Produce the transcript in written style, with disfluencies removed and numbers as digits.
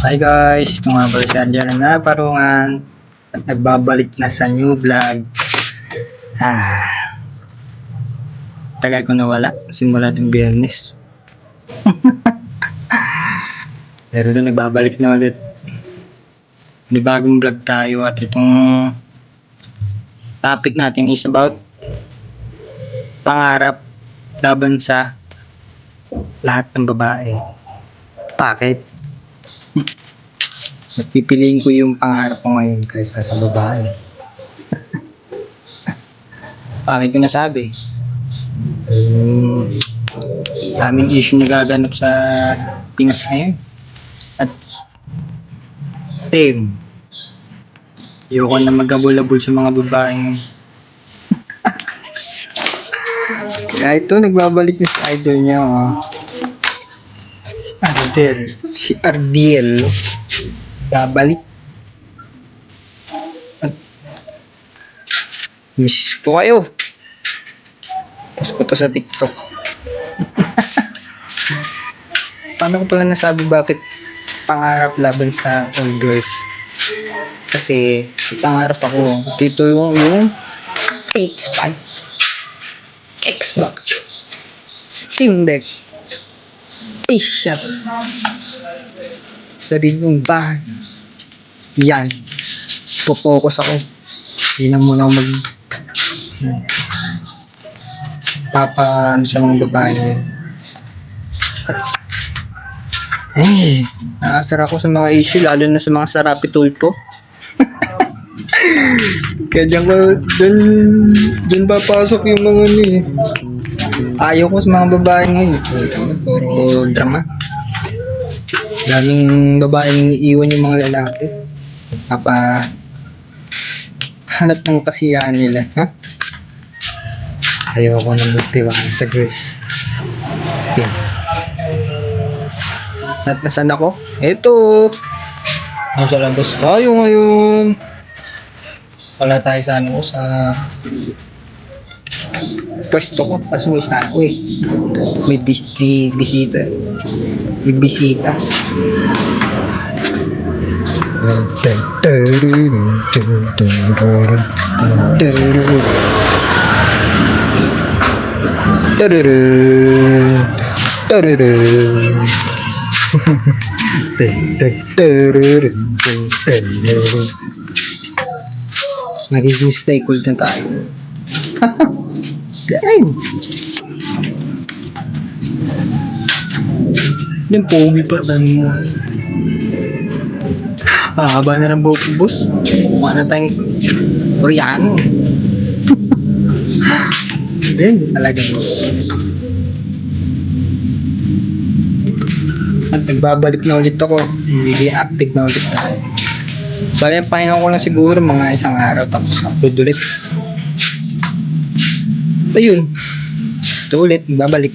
Hi guys, ito nga pala si Adrian na Parungan at nagbabalik na sa new vlog. Tagal ko nawala simula ng Biyernes. Pero doon nagbabalik na ulit. May bagong vlog tayo at itong topic natin is about pangarap laban sa lahat ng babae. Bakit? Mas pipiliin ko yung pangarap ko ngayon kaysa sa babae. Bakit ko nasabi? Daming issue na gaganap sa Pinas ngayon. At ayoko na magabol-abol sa mga babaeng. Kaya ito, nagbabalik na si idol niya. Si Ardiel. Babalik. Miss ko kayo. Miss ko to sa TikTok. Paano ko pala nasabi bakit pangarap laban sa all girls? Kasi pangarap ako dito yung PS5, Xbox, Steam Deck, PS4, sariling bahay. Yan, focus ako. Hindi na muna ako sa mga babae. Nakasara ako sa mga issue, lalo na sa mga sarapi tulpo. Kaya dyan papasok yung mga ayaw ko sa mga babae ngayon. Puro drama. Daming babaeng iiwan yung mga lalaki. Hanap ng kasiyahan nila. Ayaw ko nang magtiwala sa girls. Okay. At nasan ako? Ito. Nasa labas tayo ngayon. Wala tayo sa pwesto ko. Pasulta ako eh. May bisita. May bisita. Magiging stay cool na tayo. Damn. Yung pogi pa mo. Haba na ng buhok boss. Mukha na tayong Koreano. Then talaga boss. At nagbabalik na ulit ako. Hindi active na ulit tayo. Bali, pahinga ko lang siguro mga isang araw tapos upload ulit. Ayun. Ito ulit, babalik.